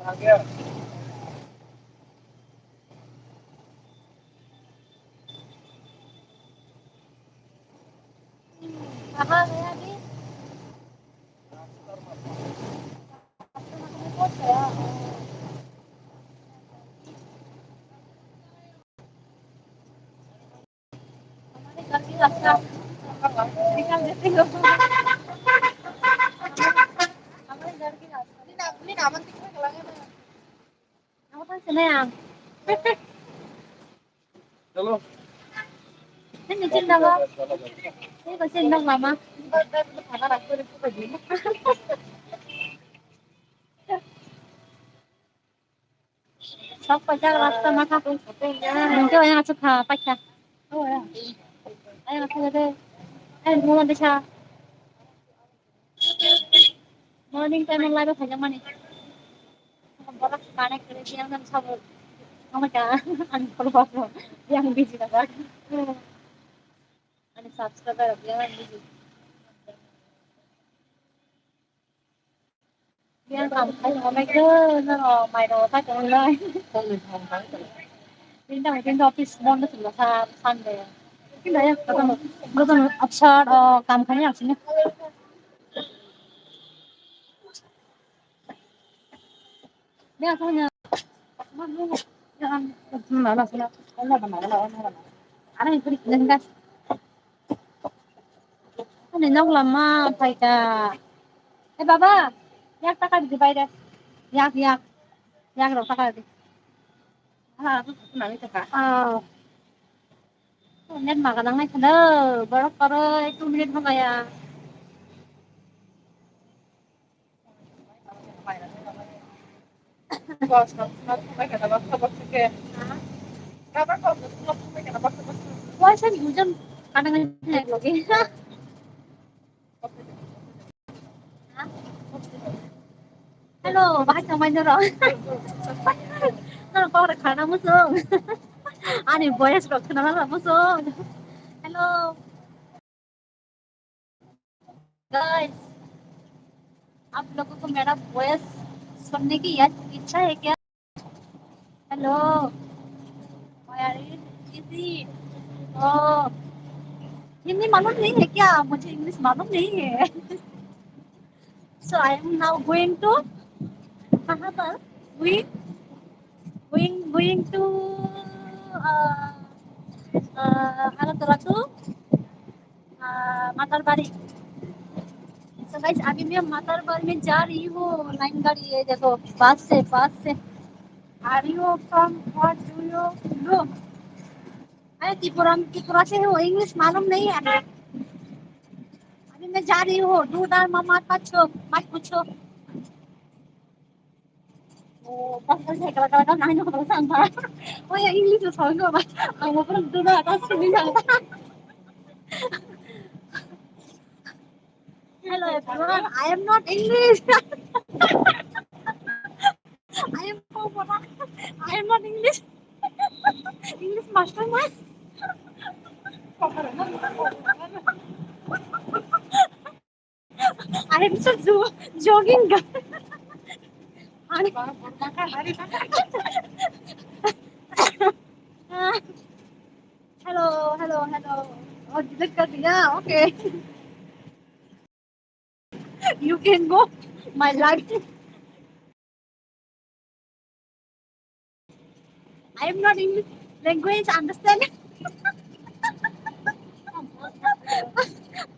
कहाँ गया अभी? पहुंच गया। हमारे घर की रास्ता निकाल देते हो। हमारे घर की रास्ता ini aman tinggal kelangnya aku kan senang चलो ini cinta kok ini kok cinta mama खाना रखो रखो बजी सब पैसा रास्ता मा खा nanti orang ngasih खा पैसा oh ya ayo ngasih deh mau nanti sa morning time live खाजा माने borak panek dari siang kan sabut kamu jangan unfollow yang busy kan आणि subscriber yang busy yang kamu ngomong itu nó mày đồ phát cho lên đến đâu đến office môn nó là Sunday cái đấy nó còn upside काम खाने आती है मैं आता हूँ यहाँ mana sila wala ba na wala ano yung kulit gas ano nang lama paita eh baba yak taka di bayda yak yak ro taka di ah tu na ni taka ah net makan nang kada baru karo 2 minute mo kaya bos not may kada ba ka ba ke kabar ko not may kada ba why sa yujan kadang lagi Hello, bakit naman nyo ron? Ano pa ako nakana mo song? Ano yung voice ko? Kanala mo song? Hello, guys. आप लोगों को मेरा voice सुनने की इच्छा है क्या? Hello, easy ओ हिंदी मालूम नहीं है क्या? मुझे इंग्लिश मालूम नहीं है. So I am now going to कहाँ पर? Going to uh, Alatulatu Matarbari. So guys अभी मैं मातरबाड़ी में जा रही हूँ लाइन गाड़ी है देखो बस से Are you from what do you do? अरे त्रिपुरा से हो इंग्लिश मालूम नहीं है अभी मैं जा रही हूँ दूधार मामा मत पूछो बस से कला नहीं हो सकता वो ये इंग्लिश में समझो वो पर दूधार का सुनी जाता Hello everyone I am not English I am from I am not English English master man I am just jogging hello और डिलीट कर दिया okay you can go my life I am not English language understand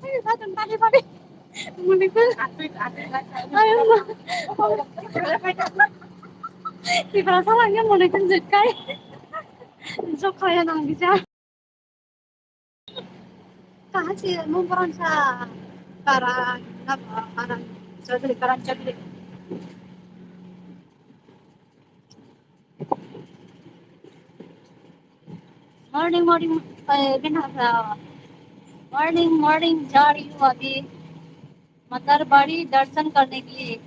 ay sa tadi pagi munikul di bahasa lagi munikul jekai जो kaya nang bisa कहाँ से मुंबई से Karang Karang Chaudhary करण Chaudhary morning morning morning जा रही हूँ अभी मदरबाड़ी दर्शन करने के लिए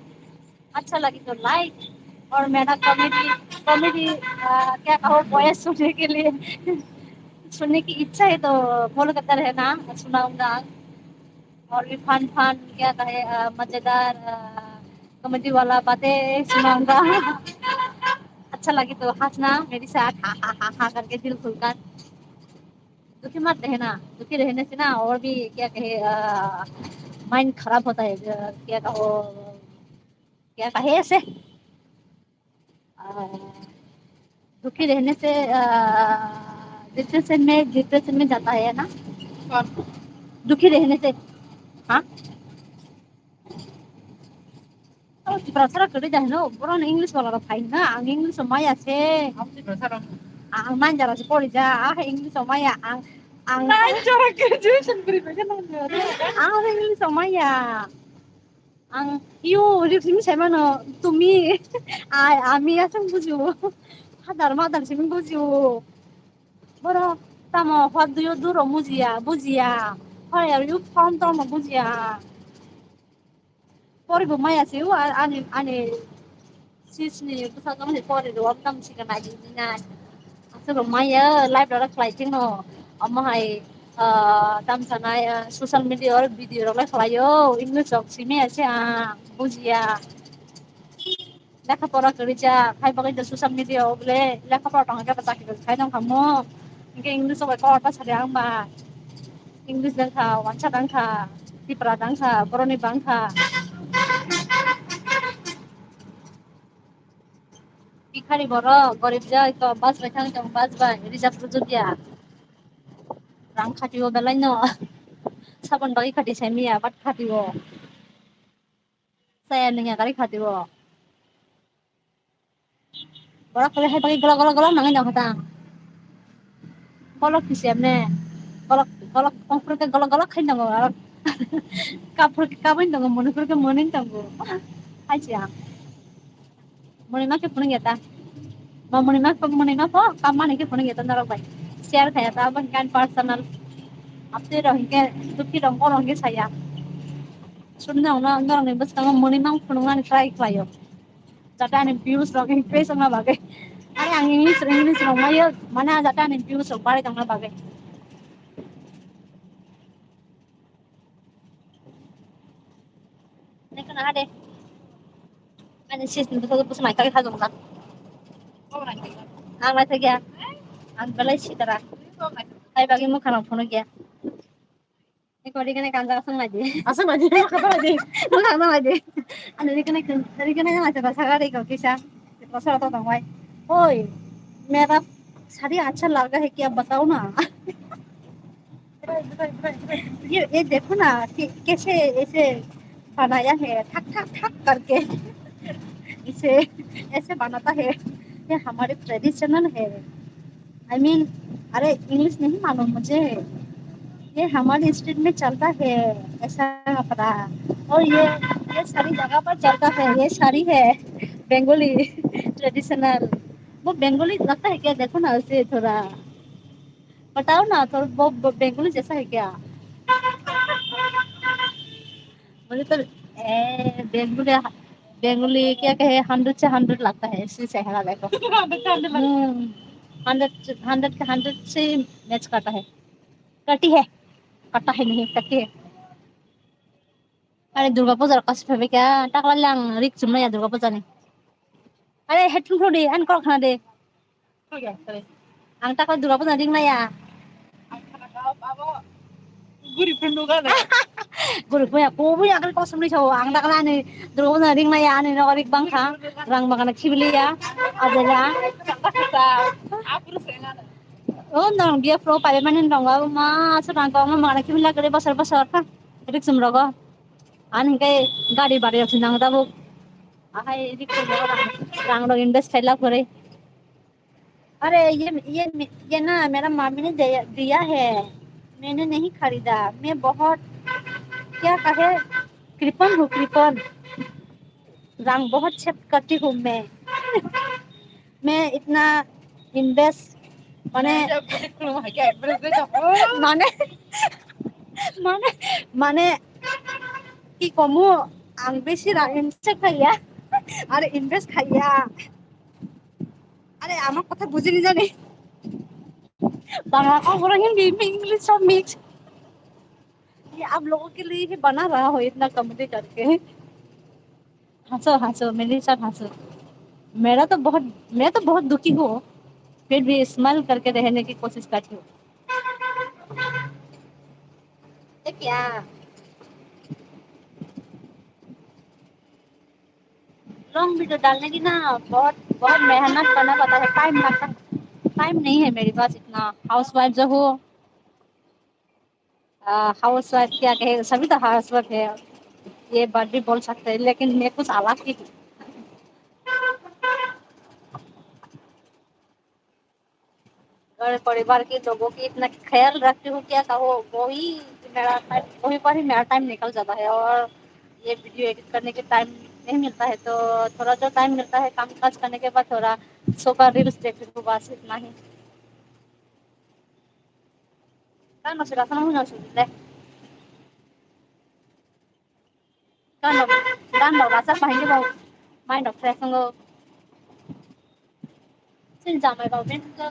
अच्छा लगी तो लाइक और मेरा कॉमेडी कॉमेडी क्या कहो वॉइस सुनने के लिए सुनने की इच्छा है तो फॉलो करता रहना सुनाऊंगा और भी फन फन क्या कहे मजेदार कॉमेडी वाला बातें सुनाऊंगा। अच्छा लगे तो हंसना मेरे साथ, हा हा हा हा करके दिल खुलकर। दुखी मत रहना, दुखी रहने से ना और भी क्या कहे माइंड खराब होता है। क्या कहो, क्या कहे ऐसे, दुखी रहने से डिप्रेशन में जाता है ना। कौन? दुखी रहने से। हाँ, भाषा कड़ी जाए ना बरं इंग्लिश वाला फाइन ना आं इंग्लिश माया से आं मान जरा से पड़ी जा आं इंग्लिश माया आं आं जरा ग्रेजुएशन करी आं इंग्लिश माया आं इयो रिक्सिम सेमानो तुम्ही आम्ही असं बुजू हादार मादार सिम बुजू बरं tamo what do you do ro buziya why are you from tamo buziya poribo maya siu ani sisni pusaka mani porido amtam sikana jina asal maya live dara flighting no amahai tam sana social media or video ro khlayo english ok sime ase buziya লেখাপড়া কৰি যা খাই পাকে social media বলে লেখাপড়া টঙা কে চাকরি খাই দং খামো ইনকে इंग्लिश ও কটা সারে आंबा इंग्लिश दंखा वानसा दंखा तिप्रा दंखा बर'नि बांखा भिखारी बर' गरिब जै बास बाय थां बास बाय रिजार्भ जुदिया रां खाथिबो बेलाय न साबन बागै खाथि सायमिया बाट खाथिबो saya ninga kali खाथिबो बड़ा करे है बाकी गला गला गला नंगे न खता गलक किसियमने गलक कंफ्र के गला गला खाइ दंगो काफुर के काबैन दंगो मनिपुर के मनिन दंगो हाइसिया मनिमा के फुन गेता मनिमा को कामाने के फुन गेता नरक बाय शेयर खाया था अपन कान पर्सनल अपने रंगे दुखी रंगो रंगे saya सुनना ना अंदर ने बस कांग मनिमा फुनगा ने ट्राई खायो जाता ने views रंगे फेस ना बागे अरे आं इंग्लिश रंगायो माने जाता ने views बारे दंगा बागे ने कना दे आने सिस्टम तो बस माइका के थाजोंगा आं लाइथ गया आं बेलाय सिदारा आइ बागे मोखानाव फुन गया एकबारे कने कांजा असं माजे मोखां माजे आने रिकने माचे सागारे को किसा बसा तो दंगाय ओए मेरा साड़ी अच्छा लगा है क्या बताओ ना ये देखो ना कैसे ऐसे बनाया है ठक ठक ठक करके इसे ऐसे बनाता है ये हमारे ट्रेडिशनल है आई मीन अरे इंग्लिश नहीं मालूम मुझे ये हमारे स्ट्रीट में चलता है ऐसा कपड़ा और ये सारी जगह पर चलता है ये साड़ी है बंगाली ट्रेडिशनल वो बंगाली लगता है क्या देखो ना उसे थोड़ा बताओ ना थोड़ा वो बंगाली जैसा है क्या मुझे तो बेंगुली बेंगुली क्या कहे 100 से 100 लगता है इसी चेहरा देखो 100 के 100 से मैच करता है कटी है कटा है नहीं कटी है अरे दुर्गा पूजा कसम है क्या टाकला लांग रिक सुनना या दुर्गा पूजा ने अरे हेडफोन को दे अन कल खाना दे हो गया चले आं टाकला दुर्गा पूजा रिंग ना या गुरुखौया बबो आगोल कसम साव आं दाखला नै द्रौना रिंनाया नै नगरिक बांखा रां बागाना खिबलिया आजेला oh nang dia pro pada mana nang gak ma serang kau ma mana kibla gede besar besar kan rik semrogo an kai gadi bari nang tabu ahai rik semrogo rang rang invest fella करे अरे ये ना मेरा मामी ने दिया है मैंने नहीं खरीदा मैं बहुत क्या कहे कृपन हूँ कृपन रंग बहुत सेव करती हूँ मैं इतना इन्वेस्ट माने माने माने माने कि कमु आं बेसी रां इनभेस्ट खाया अरे इन्वेस्ट खाया अरे আমার কথা বুঝিনি জানি बांग्ला और हिंदी में इंग्लिश सब मिक्स ये आप लोगों के लिए ही बना रहा हो इतना कॉमेडी करके हंसो हंसो मेरे साथ हंसो। मैं तो बहुत दुखी हूँ, फिर भी स्माइल करके रहने की कोशिश करती हूँ। ये क्या? लॉन्ग वीडियो डालने की ना बहुत बहुत मेहनत करना पड़ता है, टाइम लगता है। टाइम नहीं है मेरे पास इतना। हाउस वाइफ जो हो, हाउस वाइफ क्या कहे, सभी तो हाउस वाइफ है, ये बात भी बोल सकते हैं, लेकिन मैं कुछ अलग ही हूँ। घर परिवार के लोगों की इतना ख्याल रखती हूँ, क्या कहो, वही पर ही मेरा टाइम निकल जाता है। और ये वीडियो एडिट करने के टाइम नहीं मिलता है, तो थोड़ा जो टाइम मिलता है काम काज करने के बाद थोड़ा सो का रील्स देखती हूँ, बस इतना ही। kan masih rasa namun harus deh kan lo rasa pahinnya mau main đọc xe không ngơ xin chào mày vào bên cơ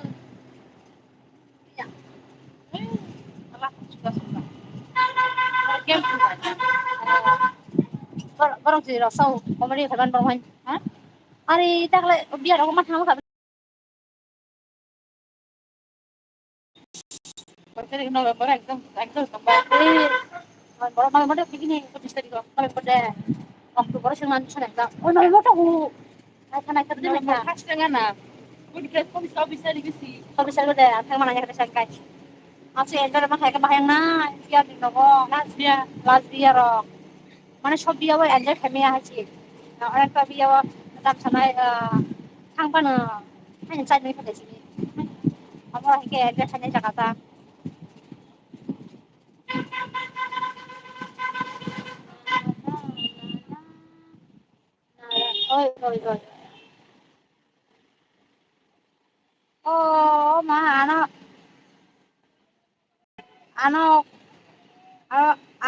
ya apa suka suka game barang sih rasa komedi kan bang hah ari tak le biar aku mah kamu berarti November একদম একদম baru November begini aku bisa di November deh Oktober sih mantan enggak oh November tuh naik kerja mereka kas dengan udah kok bisa dikisi kok bisa udah aku mana nanya ke saya আছে এটার মাথায় একটা বাহাং না বিয়া দিন নব last বিয়া rock মানে সব বিয়াও এনজয় ফ্যামিলি আছে আরেকটা বিয়াও দাম সানায় থাংবানো হাইন চাইনি ফেলেছি আমার হেকে এনজয় ফ্যামিলি জায়গাটা ওই ওই ওই ও মা আনো আনো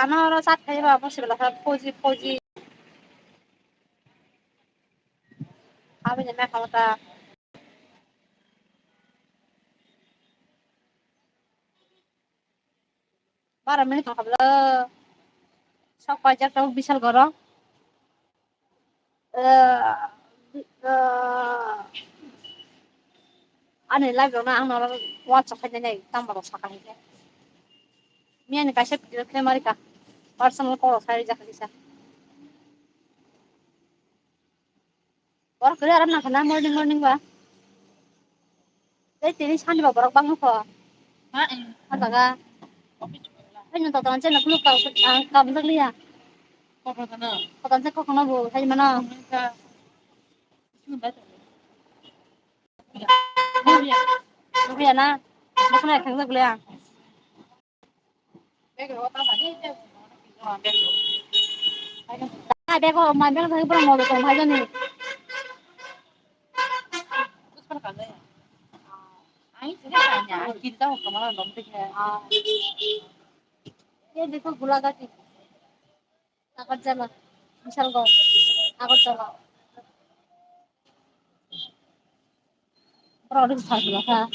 আনো সাত খাইবা বসে ফৌজি ফৌজি আমি জানা খাওয়াটা বারো মিনিট খাবলো সব কয়টা বিশাল গরম Ano live na ang nara WhatsApp ka din tambah sa kanila. Miyan kasi pagkira kay Marika. Personal ko sa rin jaka isa. Or kaya aram na kana morning ba? Dai tini sandi ba borok bang ko. Ha eh. Ata ga. Ay no tatan chen naklu ka ka bisag liya. Ko kana. Tatan chen ko kana bo hay mana. Rubia na. Nakuna kang sagliya. Bego ta ba ni te. Ah bego ma bego thai pura mo ko bhai jani. Kus ka ka आई सीधे खाने आ कितना हो कमाल नमते है हाँ ये देखो गुलागाटी আগরতলা বিশালগড় আগরতলা ওরা অনেক ভালো হ্যাঁ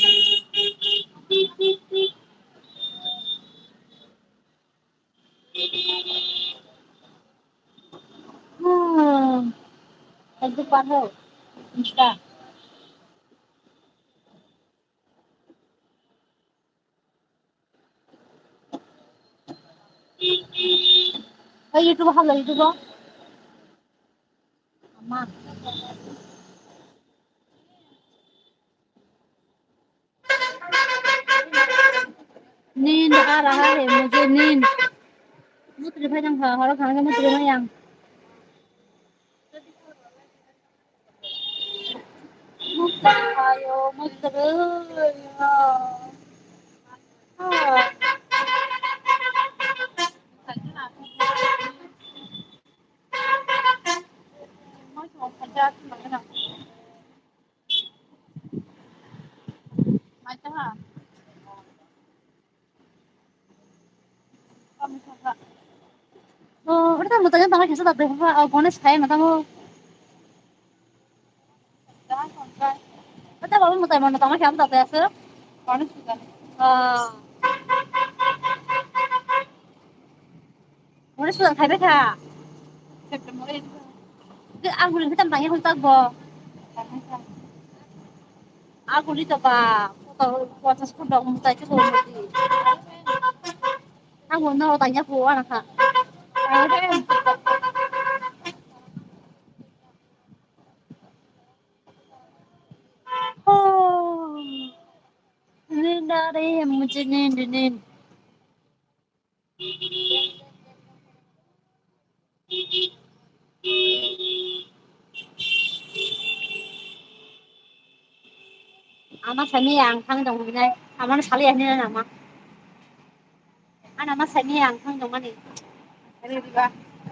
একটু পাঠাও ইনস্টা ওই ইউটিউব ভালো ইউটিউব মা नींद आ रहा है मुझे नींद मुझे भाई जंग हरो खाने का मुझे नहीं yang मुझे ayo मुझे udah tahu tanya tanggal kisah tapi bonus kayak nggak tahu udah baru mau tanya tanggal siapa tapi ya bonus juga bonus sudah kayak berapa September itu Cái aku rin hitam tanya hultak bo. Aku dito ba. Kuatas ko dong mutai ko mo di. Aku no tanya ko ana ka. Oh. नींद आ रही है मुझे नींद नींद Ama sani yang kang dong ni ama sali ani na ama ana ama sani yang kang dong mani ari diba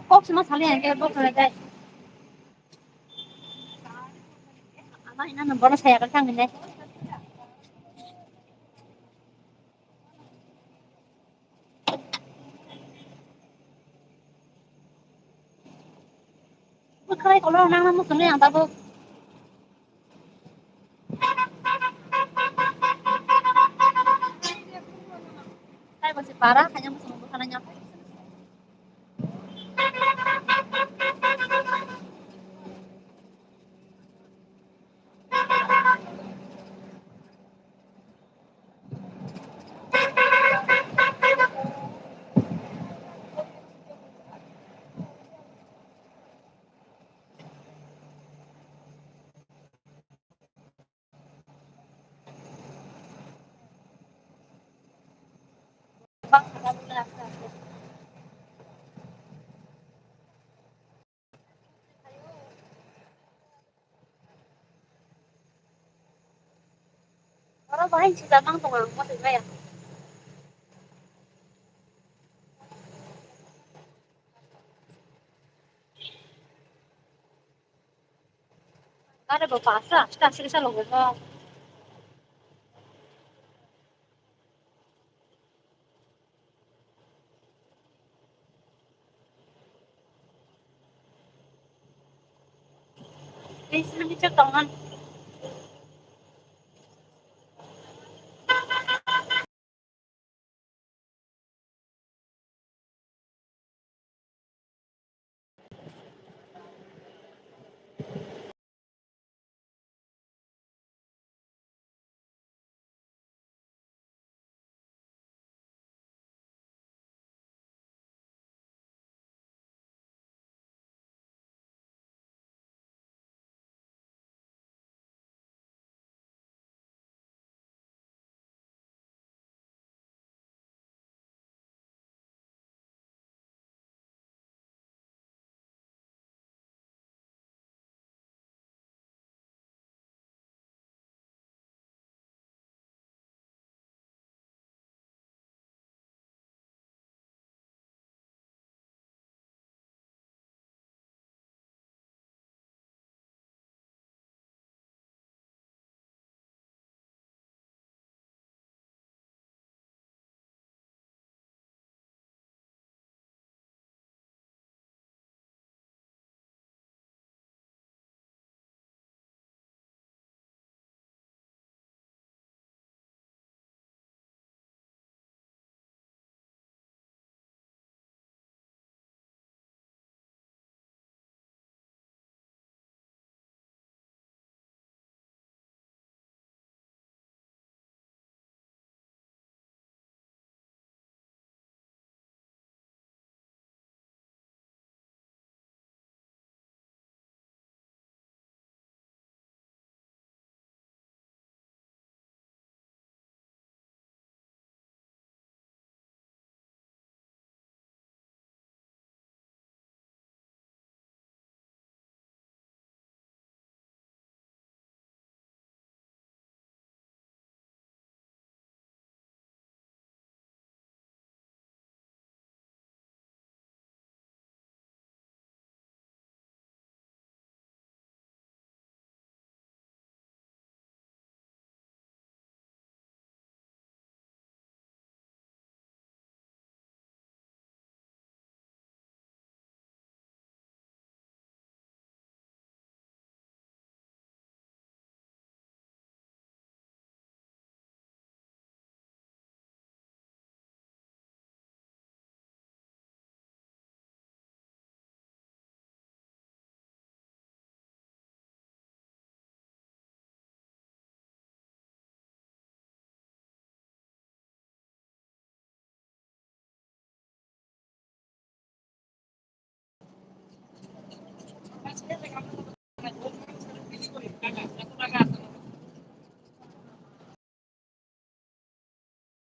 kok sima sali yang ke bok na dai ama ina nomor saya kan kang ni bukai kalau nang namu sani yang tabu kai masih parah hanya musuh bukan hanya bang ada bulan orang bahin sih bang tuh ngang masih kaya ada berpasa kasih bisa logo please mani cek tangan